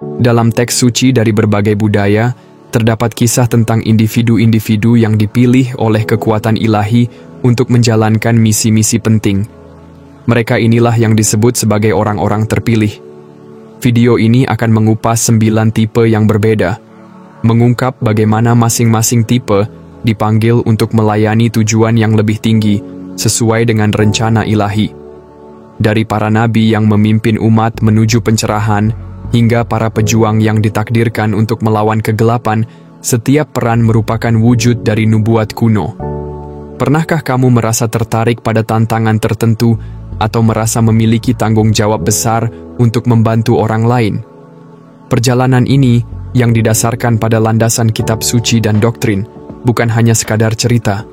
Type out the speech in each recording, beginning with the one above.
Dalam teks suci dari berbagai budaya, terdapat kisah tentang individu-individu yang dipilih oleh kekuatan ilahi untuk menjalankan misi-misi penting. Mereka inilah yang disebut sebagai orang-orang terpilih. Video ini akan mengupas 9 tipe yang berbeda, mengungkap bagaimana masing-masing tipe dipanggil untuk melayani tujuan yang lebih tinggi sesuai dengan rencana ilahi. Dari para nabi yang memimpin umat menuju pencerahan, hingga para pejuang yang ditakdirkan untuk melawan kegelapan, setiap peran merupakan wujud dari nubuat kuno. Pernahkah kamu merasa tertarik pada tantangan tertentu atau merasa memiliki tanggung jawab besar untuk membantu orang lain? Perjalanan ini yang didasarkan pada landasan kitab suci dan doktrin, bukan hanya sekadar cerita.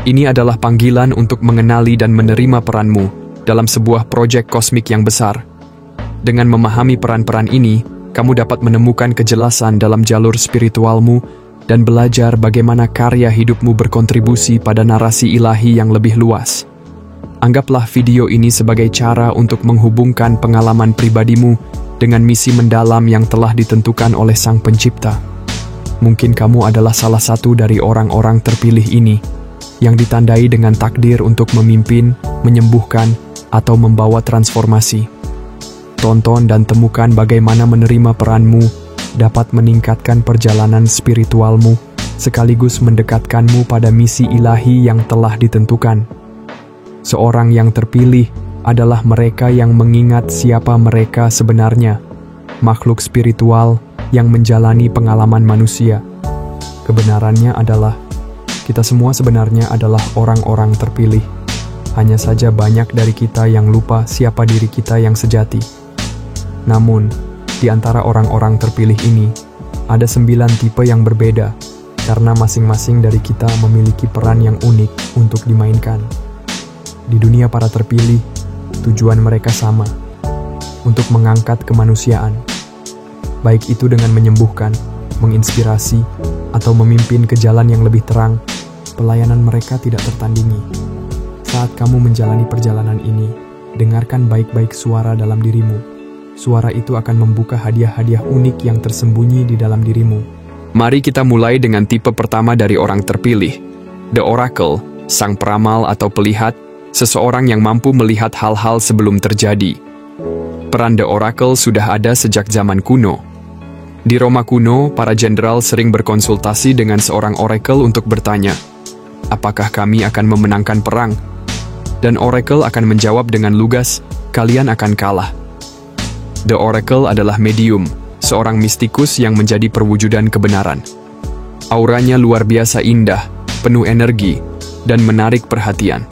Ini adalah panggilan untuk mengenali dan menerima peranmu dalam sebuah proyek kosmik yang besar. Dengan memahami peran-peran ini, kamu dapat menemukan kejelasan dalam jalur spiritualmu dan belajar bagaimana karya hidupmu berkontribusi pada narasi ilahi yang lebih luas. Anggaplah video ini sebagai cara untuk menghubungkan pengalaman pribadimu dengan misi mendalam yang telah ditentukan oleh Sang Pencipta. Mungkin kamu adalah salah satu dari orang-orang terpilih ini, yang ditandai dengan takdir untuk memimpin, menyembuhkan, atau membawa transformasi. Tonton dan temukan bagaimana menerima peranmu dapat meningkatkan perjalanan spiritualmu, sekaligus mendekatkanmu pada misi ilahi yang telah ditentukan. Seorang yang terpilih adalah mereka yang mengingat siapa mereka sebenarnya, makhluk spiritual yang menjalani pengalaman manusia. Kebenarannya adalah, kita semua sebenarnya adalah orang-orang terpilih. Hanya saja banyak dari kita yang lupa siapa diri kita yang sejati. Namun, di antara orang-orang terpilih ini, ada 9 tipe yang berbeda, karena masing-masing dari kita memiliki peran yang unik untuk dimainkan. Di dunia para terpilih, tujuan mereka sama, untuk mengangkat kemanusiaan. Baik itu dengan menyembuhkan, menginspirasi, atau memimpin ke jalan yang lebih terang, pelayanan mereka tidak tertandingi. Saat kamu menjalani perjalanan ini, dengarkan baik-baik suara dalam dirimu. Suara itu akan membuka hadiah-hadiah unik yang tersembunyi di dalam dirimu. Mari kita mulai dengan tipe pertama dari orang terpilih. The Oracle, sang peramal atau pelihat, seseorang yang mampu melihat hal-hal sebelum terjadi. Peran The Oracle sudah ada sejak zaman kuno. Di Roma kuno, para jenderal sering berkonsultasi dengan seorang oracle untuk bertanya, apakah kami akan memenangkan perang? Dan Oracle akan menjawab dengan lugas, kalian akan kalah. The Oracle adalah medium, seorang mistikus yang menjadi perwujudan kebenaran. Auranya luar biasa indah, penuh energi, dan menarik perhatian.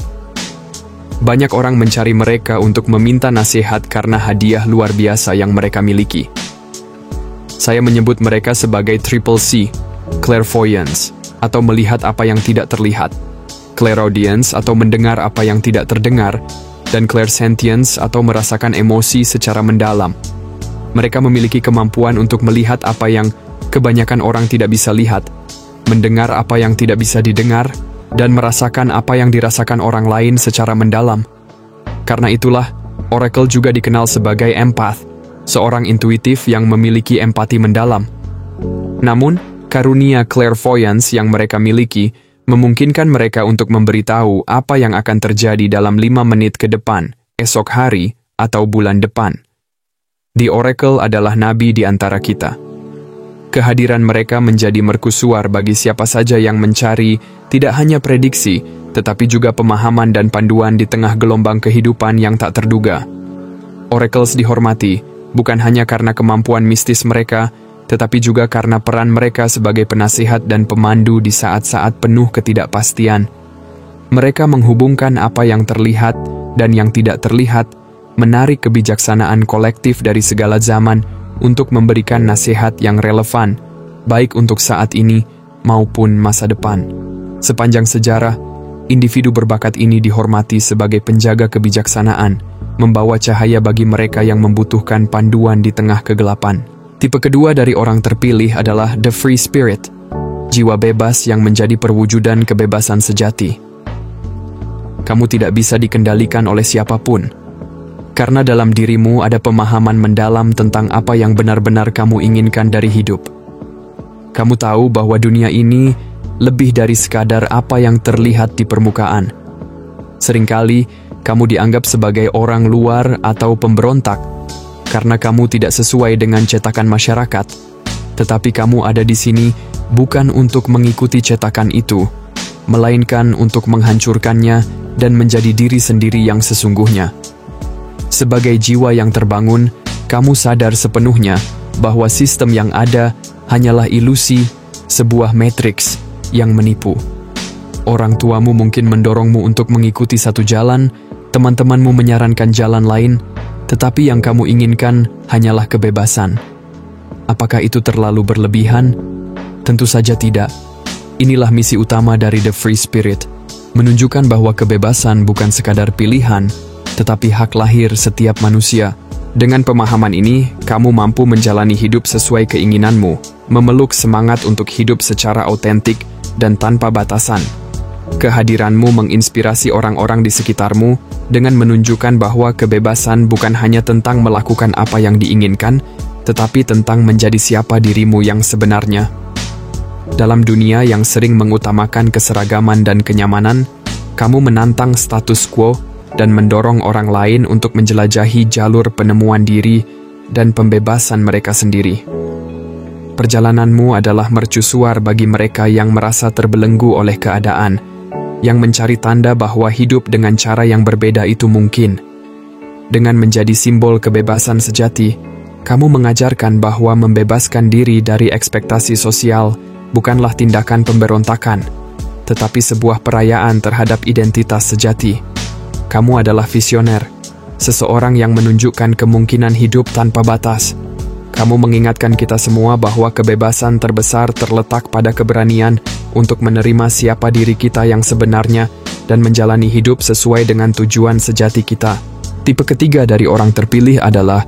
Banyak orang mencari mereka untuk meminta nasihat karena hadiah luar biasa yang mereka miliki. Saya menyebut mereka sebagai Triple C, clairvoyance, atau melihat apa yang tidak terlihat, clairaudience atau mendengar apa yang tidak terdengar, dan clairsentience atau merasakan emosi secara mendalam. Mereka memiliki kemampuan untuk melihat apa yang kebanyakan orang tidak bisa lihat, mendengar apa yang tidak bisa didengar, dan merasakan apa yang dirasakan orang lain secara mendalam. Karena itulah, Oracle juga dikenal sebagai empath, seorang intuitif yang memiliki empati mendalam. Namun, karunia clairvoyance yang mereka miliki memungkinkan mereka untuk memberitahu apa yang akan terjadi dalam 5 menit ke depan, esok hari, atau bulan depan. The Oracle adalah nabi di antara kita. Kehadiran mereka menjadi mercusuar bagi siapa saja yang mencari tidak hanya prediksi, tetapi juga pemahaman dan panduan di tengah gelombang kehidupan yang tak terduga. Oracles dihormati, bukan hanya karena kemampuan mistis mereka, tetapi juga karena peran mereka sebagai penasihat dan pemandu di saat-saat penuh ketidakpastian. Mereka menghubungkan apa yang terlihat dan yang tidak terlihat, menarik kebijaksanaan kolektif dari segala zaman untuk memberikan nasihat yang relevan, baik untuk saat ini maupun masa depan. Sepanjang sejarah, individu berbakat ini dihormati sebagai penjaga kebijaksanaan, membawa cahaya bagi mereka yang membutuhkan panduan di tengah kegelapan. Tipe kedua dari orang terpilih adalah The Free Spirit, jiwa bebas yang menjadi perwujudan kebebasan sejati. Kamu tidak bisa dikendalikan oleh siapapun. Karena dalam dirimu ada pemahaman mendalam tentang apa yang benar-benar kamu inginkan dari hidup. Kamu tahu bahwa dunia ini lebih dari sekadar apa yang terlihat di permukaan. Seringkali, kamu dianggap sebagai orang luar atau pemberontak karena kamu tidak sesuai dengan cetakan masyarakat. Tetapi kamu ada di sini bukan untuk mengikuti cetakan itu, melainkan untuk menghancurkannya dan menjadi diri sendiri yang sesungguhnya. Sebagai jiwa yang terbangun, kamu sadar sepenuhnya bahwa sistem yang ada hanyalah ilusi, sebuah matriks yang menipu. Orang tuamu mungkin mendorongmu untuk mengikuti satu jalan, teman-temanmu menyarankan jalan lain, tetapi yang kamu inginkan hanyalah kebebasan. Apakah itu terlalu berlebihan? Tentu saja tidak. Inilah misi utama dari The Free Spirit, menunjukkan bahwa kebebasan bukan sekadar pilihan, tetapi hak lahir setiap manusia. Dengan pemahaman ini, kamu mampu menjalani hidup sesuai keinginanmu, memeluk semangat untuk hidup secara autentik dan tanpa batasan. Kehadiranmu menginspirasi orang-orang di sekitarmu dengan menunjukkan bahwa kebebasan bukan hanya tentang melakukan apa yang diinginkan, tetapi tentang menjadi siapa dirimu yang sebenarnya. Dalam dunia yang sering mengutamakan keseragaman dan kenyamanan, kamu menantang status quo dan mendorong orang lain untuk menjelajahi jalur penemuan diri dan pembebasan mereka sendiri. Perjalananmu adalah mercusuar bagi mereka yang merasa terbelenggu oleh keadaan, yang mencari tanda bahwa hidup dengan cara yang berbeda itu mungkin. Dengan menjadi simbol kebebasan sejati, kamu mengajarkan bahwa membebaskan diri dari ekspektasi sosial bukanlah tindakan pemberontakan, tetapi sebuah perayaan terhadap identitas sejati. Kamu adalah visioner, seseorang yang menunjukkan kemungkinan hidup tanpa batas. Kamu mengingatkan kita semua bahwa kebebasan terbesar terletak pada keberanian untuk menerima siapa diri kita yang sebenarnya dan menjalani hidup sesuai dengan tujuan sejati kita. Tipe ketiga dari orang terpilih adalah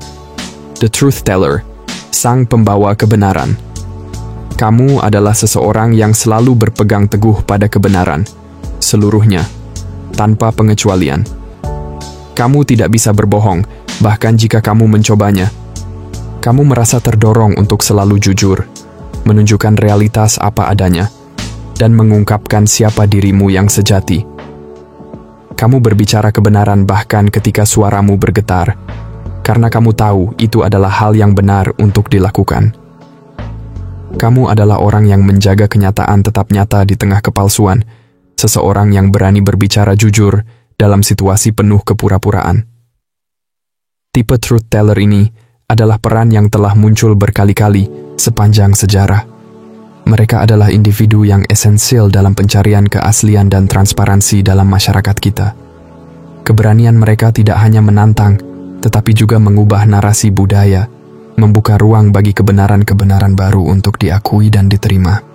The Truth Teller, sang pembawa kebenaran. Kamu adalah seseorang yang selalu berpegang teguh pada kebenaran, seluruhnya, tanpa pengecualian. Kamu tidak bisa berbohong, bahkan jika kamu mencobanya. Kamu merasa terdorong untuk selalu jujur, menunjukkan realitas apa adanya, dan mengungkapkan siapa dirimu yang sejati. Kamu berbicara kebenaran bahkan ketika suaramu bergetar, karena kamu tahu itu adalah hal yang benar untuk dilakukan. Kamu adalah orang yang menjaga kenyataan tetap nyata di tengah kepalsuan, seseorang yang berani berbicara jujur dalam situasi penuh kepura-puraan. Tipe Truth Teller ini adalah peran yang telah muncul berkali-kali sepanjang sejarah. Mereka adalah individu yang esensial dalam pencarian keaslian dan transparansi dalam masyarakat kita. Keberanian mereka tidak hanya menantang, tetapi juga mengubah narasi budaya, membuka ruang bagi kebenaran-kebenaran baru untuk diakui dan diterima.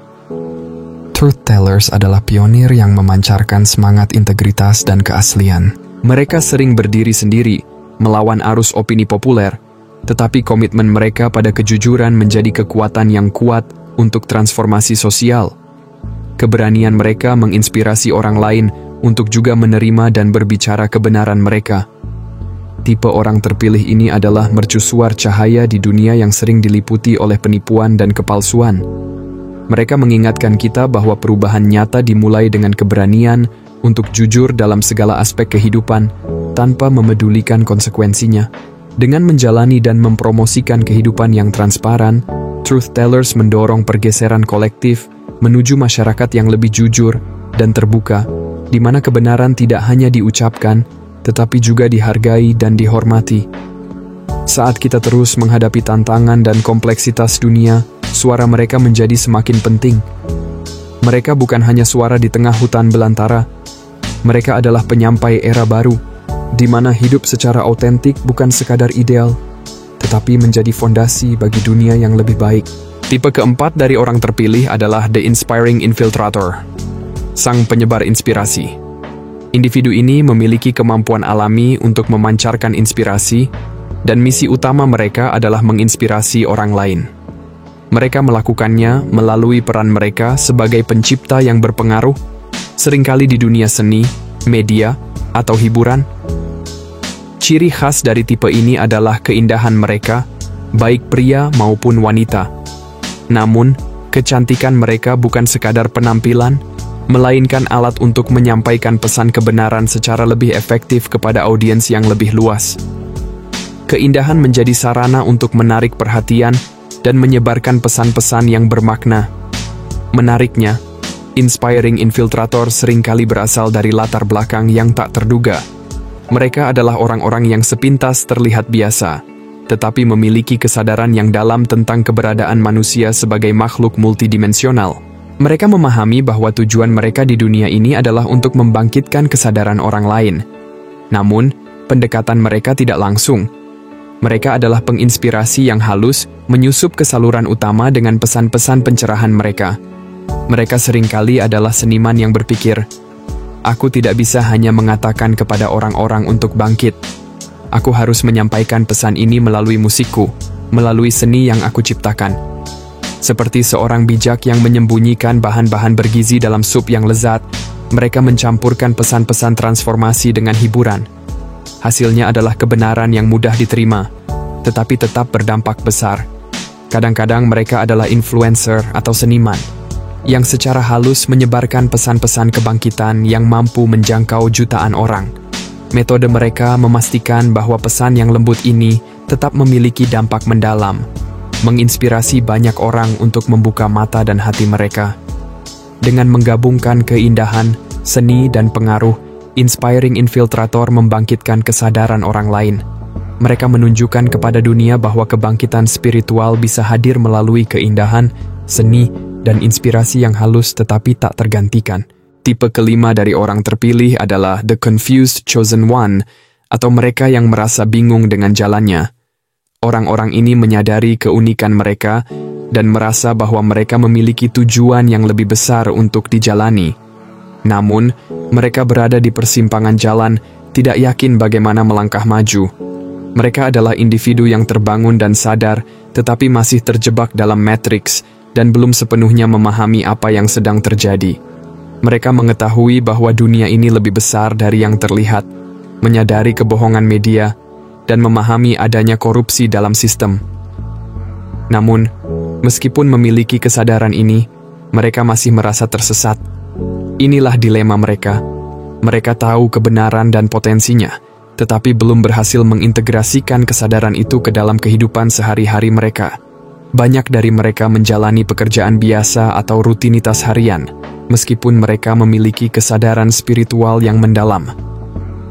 Truth Tellers adalah pionir yang memancarkan semangat integritas dan keaslian. Mereka sering berdiri sendiri, melawan arus opini populer, tetapi komitmen mereka pada kejujuran menjadi kekuatan yang kuat untuk transformasi sosial. Keberanian mereka menginspirasi orang lain untuk juga menerima dan berbicara kebenaran mereka. Tipe orang terpilih ini adalah mercusuar cahaya di dunia yang sering diliputi oleh penipuan dan kepalsuan. Mereka mengingatkan kita bahwa perubahan nyata dimulai dengan keberanian untuk jujur dalam segala aspek kehidupan tanpa memedulikan konsekuensinya. Dengan menjalani dan mempromosikan kehidupan yang transparan, Truth Tellers mendorong pergeseran kolektif menuju masyarakat yang lebih jujur dan terbuka, di mana kebenaran tidak hanya diucapkan, tetapi juga dihargai dan dihormati. Saat kita terus menghadapi tantangan dan kompleksitas dunia, suara mereka menjadi semakin penting. Mereka bukan hanya suara di tengah hutan belantara. Mereka adalah penyampai era baru, di mana hidup secara autentik bukan sekadar ideal, tetapi menjadi fondasi bagi dunia yang lebih baik. Tipe keempat dari orang terpilih adalah The Inspiring Infiltrator, sang penyebar inspirasi. Individu ini memiliki kemampuan alami untuk memancarkan inspirasi, dan misi utama mereka adalah menginspirasi orang lain. Mereka melakukannya melalui peran mereka sebagai pencipta yang berpengaruh, seringkali di dunia seni, media, atau hiburan. Ciri khas dari tipe ini adalah keindahan mereka, baik pria maupun wanita. Namun, kecantikan mereka bukan sekadar penampilan, melainkan alat untuk menyampaikan pesan kebenaran secara lebih efektif kepada audiens yang lebih luas. Keindahan menjadi sarana untuk menarik perhatian dan menyebarkan pesan-pesan yang bermakna. Menariknya, inspiring infiltrator seringkali berasal dari latar belakang yang tak terduga. Mereka adalah orang-orang yang sepintas terlihat biasa, tetapi memiliki kesadaran yang dalam tentang keberadaan manusia sebagai makhluk multidimensional. Mereka memahami bahwa tujuan mereka di dunia ini adalah untuk membangkitkan kesadaran orang lain. Namun, pendekatan mereka tidak langsung. Mereka adalah penginspirasi yang halus, menyusup ke saluran utama dengan pesan-pesan pencerahan mereka. Mereka seringkali adalah seniman yang berpikir, "Aku tidak bisa hanya mengatakan kepada orang-orang untuk bangkit. Aku harus menyampaikan pesan ini melalui musikku, melalui seni yang aku ciptakan." Seperti seorang bijak yang menyembunyikan bahan-bahan bergizi dalam sup yang lezat, mereka mencampurkan pesan-pesan transformasi dengan hiburan. Hasilnya adalah kebenaran yang mudah diterima, tetapi tetap berdampak besar. Kadang-kadang mereka adalah influencer atau seniman, yang secara halus menyebarkan pesan-pesan kebangkitan yang mampu menjangkau jutaan orang. Metode mereka memastikan bahwa pesan yang lembut ini tetap memiliki dampak mendalam, menginspirasi banyak orang untuk membuka mata dan hati mereka. Dengan menggabungkan keindahan, seni, dan pengaruh, inspiring infiltrator membangkitkan kesadaran orang lain. Mereka menunjukkan kepada dunia bahwa kebangkitan spiritual bisa hadir melalui keindahan, seni, dan inspirasi yang halus tetapi tak tergantikan. Tipe kelima dari orang terpilih adalah The Confused Chosen One, atau mereka yang merasa bingung dengan jalannya. Orang-orang ini menyadari keunikan mereka dan merasa bahwa mereka memiliki tujuan yang lebih besar untuk dijalani. Namun, mereka berada di persimpangan jalan, tidak yakin bagaimana melangkah maju. Mereka adalah individu yang terbangun dan sadar, tetapi masih terjebak dalam matriks dan belum sepenuhnya memahami apa yang sedang terjadi. Mereka mengetahui bahwa dunia ini lebih besar dari yang terlihat, menyadari kebohongan media, dan memahami adanya korupsi dalam sistem. Namun, meskipun memiliki kesadaran ini, mereka masih merasa tersesat. Inilah dilema mereka. Mereka tahu kebenaran dan potensinya, tetapi belum berhasil mengintegrasikan kesadaran itu ke dalam kehidupan sehari-hari mereka. Banyak dari mereka menjalani pekerjaan biasa atau rutinitas harian, meskipun mereka memiliki kesadaran spiritual yang mendalam.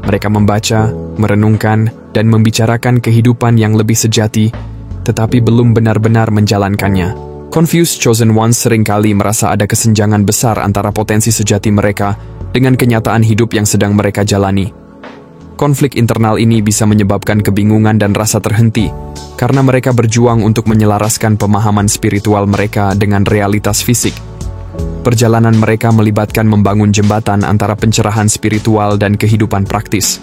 Mereka membaca, merenungkan, dan membicarakan kehidupan yang lebih sejati, tetapi belum benar-benar menjalankannya. Confused Chosen Ones seringkali merasa ada kesenjangan besar antara potensi sejati mereka dengan kenyataan hidup yang sedang mereka jalani. Konflik internal ini bisa menyebabkan kebingungan dan rasa terhenti, karena mereka berjuang untuk menyelaraskan pemahaman spiritual mereka dengan realitas fisik. Perjalanan mereka melibatkan membangun jembatan antara pencerahan spiritual dan kehidupan praktis.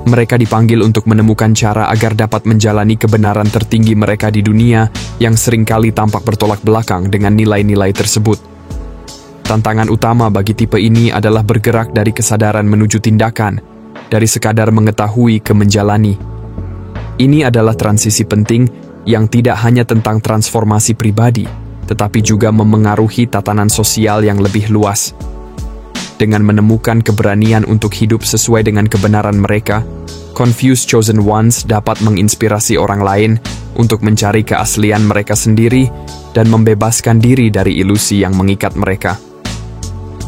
Mereka dipanggil untuk menemukan cara agar dapat menjalani kebenaran tertinggi mereka di dunia yang seringkali tampak bertolak belakang dengan nilai-nilai tersebut. Tantangan utama bagi tipe ini adalah bergerak dari kesadaran menuju tindakan, dari sekadar mengetahui ke menjalani. Ini adalah transisi penting yang tidak hanya tentang transformasi pribadi, tetapi juga memengaruhi tatanan sosial yang lebih luas. Dengan menemukan keberanian untuk hidup sesuai dengan kebenaran mereka, Confused Chosen Ones dapat menginspirasi orang lain untuk mencari keaslian mereka sendiri dan membebaskan diri dari ilusi yang mengikat mereka.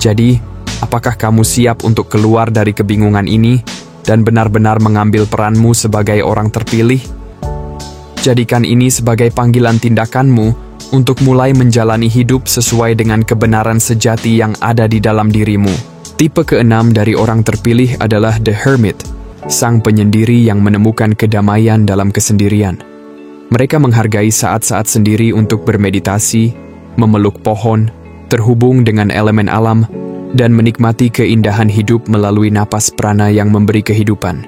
Jadi, apakah kamu siap untuk keluar dari kebingungan ini dan benar-benar mengambil peranmu sebagai orang terpilih? Jadikan ini sebagai panggilan tindakanmu untuk mulai menjalani hidup sesuai dengan kebenaran sejati yang ada di dalam dirimu. Tipe keenam dari orang terpilih adalah The Hermit, sang penyendiri yang menemukan kedamaian dalam kesendirian. Mereka menghargai saat-saat sendiri untuk bermeditasi, memeluk pohon, terhubung dengan elemen alam, dan menikmati keindahan hidup melalui napas prana yang memberi kehidupan.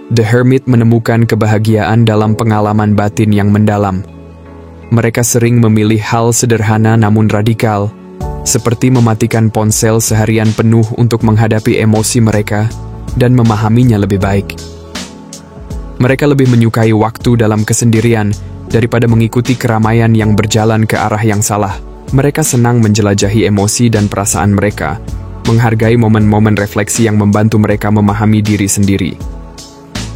The Hermit menemukan kebahagiaan dalam pengalaman batin yang mendalam. Mereka sering memilih hal sederhana namun radikal, seperti mematikan ponsel seharian penuh untuk menghadapi emosi mereka dan memahaminya lebih baik. Mereka lebih menyukai waktu dalam kesendirian daripada mengikuti keramaian yang berjalan ke arah yang salah. Mereka senang menjelajahi emosi dan perasaan mereka, menghargai momen-momen refleksi yang membantu mereka memahami diri sendiri.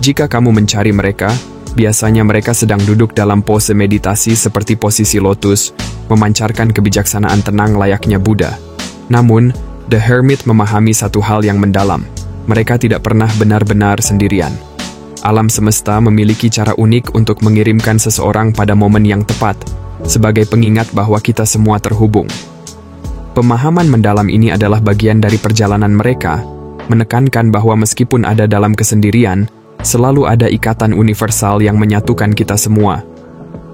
Jika kamu mencari mereka, biasanya mereka sedang duduk dalam pose meditasi seperti posisi lotus, memancarkan kebijaksanaan tenang layaknya Buddha. Namun, The Hermit memahami satu hal yang mendalam. Mereka tidak pernah benar-benar sendirian. Alam semesta memiliki cara unik untuk mengirimkan seseorang pada momen yang tepat, sebagai pengingat bahwa kita semua terhubung. Pemahaman mendalam ini adalah bagian dari perjalanan mereka, menekankan bahwa meskipun ada dalam kesendirian, selalu ada ikatan universal yang menyatukan kita semua.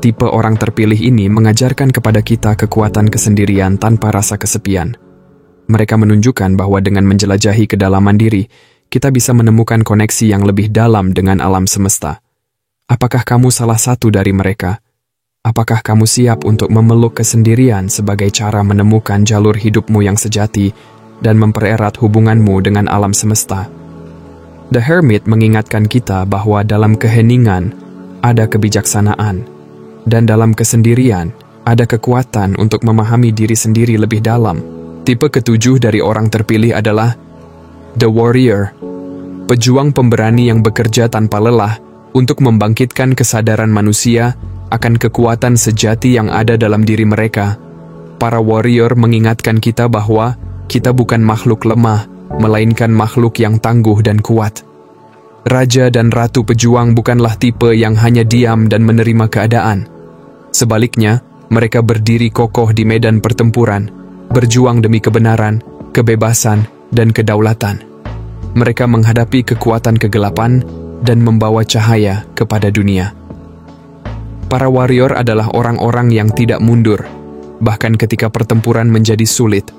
Tipe orang terpilih ini mengajarkan kepada kita kekuatan kesendirian tanpa rasa kesepian. Mereka menunjukkan bahwa dengan menjelajahi kedalaman diri, kita bisa menemukan koneksi yang lebih dalam dengan alam semesta. Apakah kamu salah satu dari mereka? Apakah kamu siap untuk memeluk kesendirian sebagai cara menemukan jalur hidupmu yang sejati dan mempererat hubunganmu dengan alam semesta? The Hermit mengingatkan kita bahwa dalam keheningan ada kebijaksanaan, dan dalam kesendirian ada kekuatan untuk memahami diri sendiri lebih dalam. Tipe ketujuh dari orang terpilih adalah The Warrior, pejuang pemberani yang bekerja tanpa lelah untuk membangkitkan kesadaran manusia akan kekuatan sejati yang ada dalam diri mereka. Para warrior mengingatkan kita bahwa kita bukan makhluk lemah, melainkan makhluk yang tangguh dan kuat. Raja dan ratu pejuang bukanlah tipe yang hanya diam dan menerima keadaan. Sebaliknya, mereka berdiri kokoh di medan pertempuran, berjuang demi kebenaran, kebebasan, dan kedaulatan. Mereka menghadapi kekuatan kegelapan dan membawa cahaya kepada dunia. Para warrior adalah orang-orang yang tidak mundur, bahkan ketika pertempuran menjadi sulit.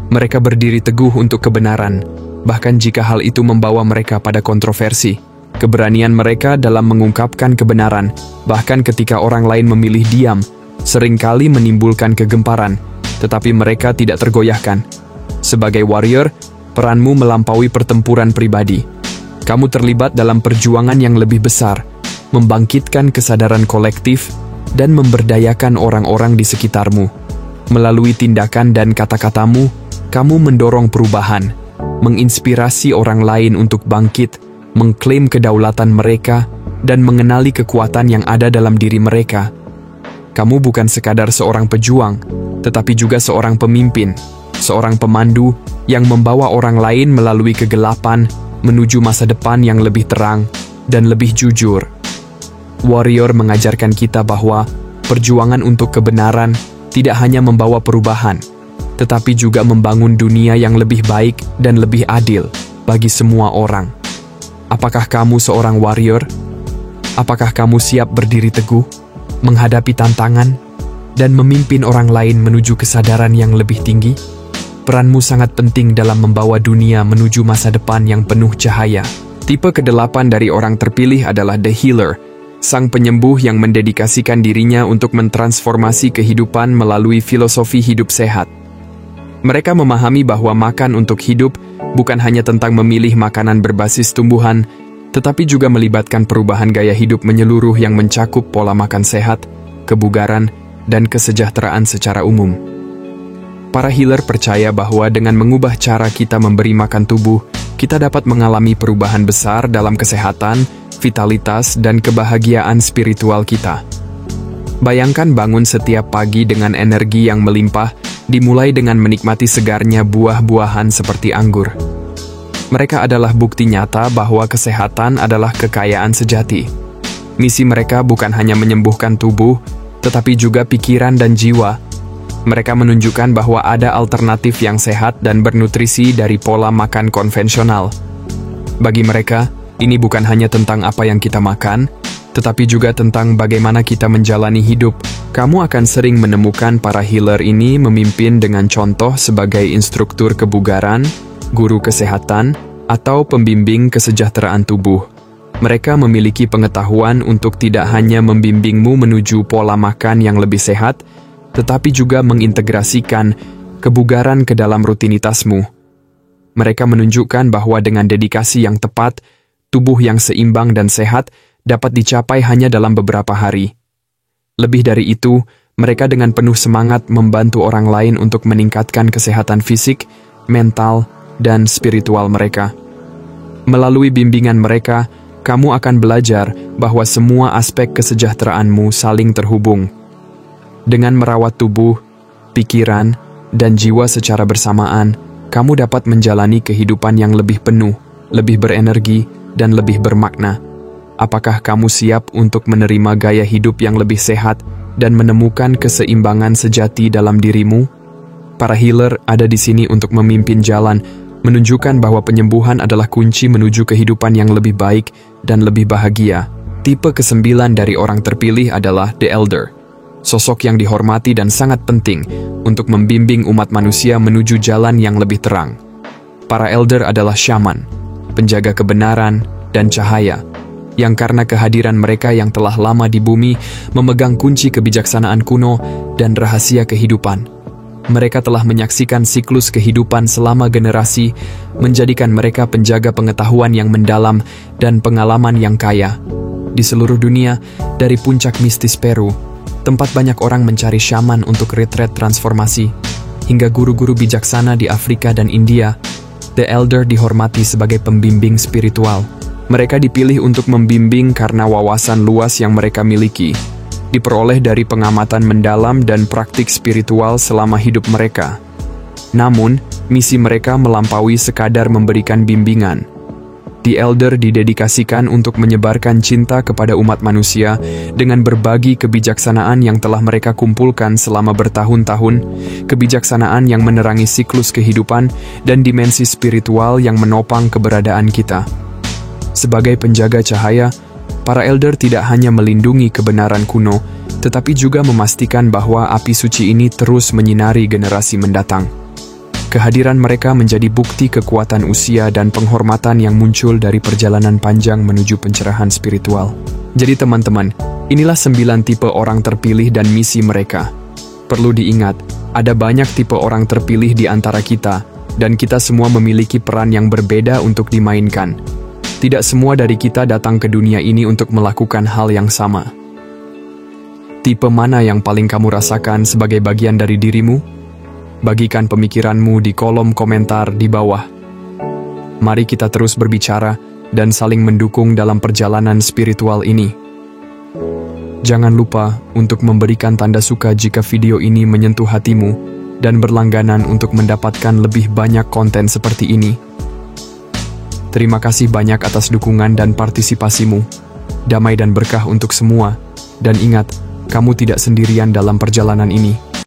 Mereka berdiri teguh untuk kebenaran, bahkan jika hal itu membawa mereka pada kontroversi. Keberanian mereka dalam mengungkapkan kebenaran, bahkan ketika orang lain memilih diam, seringkali menimbulkan kegemparan, tetapi mereka tidak tergoyahkan. Sebagai warrior, peranmu melampaui pertempuran pribadi. Kamu terlibat dalam perjuangan yang lebih besar, membangkitkan kesadaran kolektif, dan memberdayakan orang-orang di sekitarmu. Melalui tindakan dan kata-katamu, kamu mendorong perubahan, menginspirasi orang lain untuk bangkit, mengklaim kedaulatan mereka, dan mengenali kekuatan yang ada dalam diri mereka. Kamu bukan sekadar seorang pejuang, tetapi juga seorang pemimpin, seorang pemandu yang membawa orang lain melalui kegelapan menuju masa depan yang lebih terang dan lebih jujur. Warrior mengajarkan kita bahwa perjuangan untuk kebenaran tidak hanya membawa perubahan, tetapi juga membangun dunia yang lebih baik dan lebih adil bagi semua orang. Apakah kamu seorang warrior? Apakah kamu siap berdiri teguh, menghadapi tantangan, dan memimpin orang lain menuju kesadaran yang lebih tinggi? Peranmu sangat penting dalam membawa dunia menuju masa depan yang penuh cahaya. Tipe ke-8 dari orang terpilih adalah The Healer, sang penyembuh yang mendedikasikan dirinya untuk mentransformasi kehidupan melalui filosofi hidup sehat. Mereka memahami bahwa makan untuk hidup bukan hanya tentang memilih makanan berbasis tumbuhan, tetapi juga melibatkan perubahan gaya hidup menyeluruh yang mencakup pola makan sehat, kebugaran, dan kesejahteraan secara umum. Para healer percaya bahwa dengan mengubah cara kita memberi makan tubuh, kita dapat mengalami perubahan besar dalam kesehatan, vitalitas, dan kebahagiaan spiritual kita. Bayangkan bangun setiap pagi dengan energi yang melimpah, dimulai dengan menikmati segarnya buah-buahan seperti anggur. Mereka adalah bukti nyata bahwa kesehatan adalah kekayaan sejati. Misi mereka bukan hanya menyembuhkan tubuh, tetapi juga pikiran dan jiwa. Mereka menunjukkan bahwa ada alternatif yang sehat dan bernutrisi dari pola makan konvensional. Bagi mereka, ini bukan hanya tentang apa yang kita makan, tetapi juga tentang bagaimana kita menjalani hidup. Kamu akan sering menemukan para healer ini memimpin dengan contoh sebagai instruktur kebugaran, guru kesehatan, atau pembimbing kesejahteraan tubuh. Mereka memiliki pengetahuan untuk tidak hanya membimbingmu menuju pola makan yang lebih sehat, tetapi juga mengintegrasikan kebugaran ke dalam rutinitasmu. Mereka menunjukkan bahwa dengan dedikasi yang tepat, tubuh yang seimbang dan sehat dapat dicapai hanya dalam beberapa hari. Lebih dari itu, mereka dengan penuh semangat membantu orang lain untuk meningkatkan kesehatan fisik, mental, dan spiritual mereka. Melalui bimbingan mereka, kamu akan belajar bahwa semua aspek kesejahteraanmu saling terhubung. Dengan merawat tubuh, pikiran, dan jiwa secara bersamaan, kamu dapat menjalani kehidupan yang lebih penuh, lebih berenergi, dan lebih bermakna. Apakah kamu siap untuk menerima gaya hidup yang lebih sehat dan menemukan keseimbangan sejati dalam dirimu? Para healer ada di sini untuk memimpin jalan, menunjukkan bahwa penyembuhan adalah kunci menuju kehidupan yang lebih baik dan lebih bahagia. Tipe ke-9 dari orang terpilih adalah The Elder. Sosok yang dihormati dan sangat penting untuk membimbing umat manusia menuju jalan yang lebih terang. Para elder adalah syaman, penjaga kebenaran dan cahaya, yang karena kehadiran mereka yang telah lama di bumi memegang kunci kebijaksanaan kuno dan rahasia kehidupan. Mereka telah menyaksikan siklus kehidupan selama generasi, menjadikan mereka penjaga pengetahuan yang mendalam dan pengalaman yang kaya. Di seluruh dunia, dari puncak mistis Peru, tempat banyak orang mencari syaman untuk retreat transformasi, hingga guru-guru bijaksana di Afrika dan India, The Elder dihormati sebagai pembimbing spiritual. Mereka dipilih untuk membimbing karena wawasan luas yang mereka miliki, diperoleh dari pengamatan mendalam dan praktik spiritual selama hidup mereka. Namun, misi mereka melampaui sekadar memberikan bimbingan. The Elder didedikasikan untuk menyebarkan cinta kepada umat manusia dengan berbagi kebijaksanaan yang telah mereka kumpulkan selama bertahun-tahun, kebijaksanaan yang menerangi siklus kehidupan dan dimensi spiritual yang menopang keberadaan kita. Sebagai penjaga cahaya, para elder tidak hanya melindungi kebenaran kuno, tetapi juga memastikan bahwa api suci ini terus menyinari generasi mendatang. Kehadiran mereka menjadi bukti kekuatan usia dan penghormatan yang muncul dari perjalanan panjang menuju pencerahan spiritual. Jadi teman-teman, inilah 9 tipe orang terpilih dan misi mereka. Perlu diingat, ada banyak tipe orang terpilih di antara kita, dan kita semua memiliki peran yang berbeda untuk dimainkan. Tidak semua dari kita datang ke dunia ini untuk melakukan hal yang sama. Tipe mana yang paling kamu rasakan sebagai bagian dari dirimu? Bagikan pemikiranmu di kolom komentar di bawah. Mari kita terus berbicara dan saling mendukung dalam perjalanan spiritual ini. Jangan lupa untuk memberikan tanda suka jika video ini menyentuh hatimu dan berlangganan untuk mendapatkan lebih banyak konten seperti ini. Terima kasih banyak atas dukungan dan partisipasimu. Damai dan berkah untuk semua. Dan ingat, kamu tidak sendirian dalam perjalanan ini.